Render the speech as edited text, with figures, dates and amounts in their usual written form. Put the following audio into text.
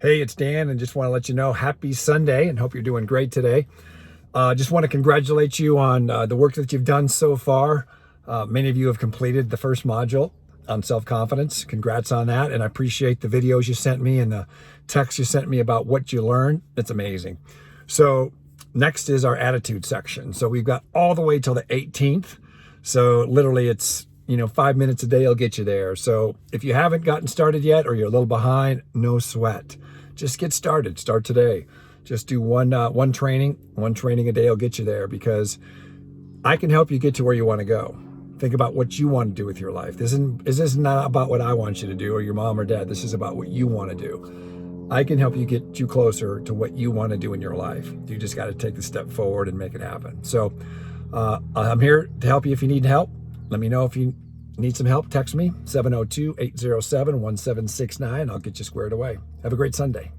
Hey, it's Dan, and just want to let you know happy Sunday and hope you're doing great today. Just want to congratulate you on the work that you've done so far. Many of you have completed the first module on self-confidence. Congrats on that, and I appreciate the videos you sent me and the texts you sent me about what you learned. It's amazing. So next is our attitude section. So we've got all the way till the 18th. So literally it's 5 minutes a day will get you there. So if you haven't gotten started yet or you're a little behind, no sweat. Just get started. Start today. Just do one training a day will get you there, because I can help you get to where you want to go. Think about what you want to do with your life. This is not about what I want you to do or your mom or dad. This is about what you want to do. I can help you get you closer to what you want to do in your life. You just got to take the step forward and make it happen. So I'm here to help you if you need help. Let me know if you need some help. Text me, 702-807-1769. I'll get you squared away. Have a great Sunday.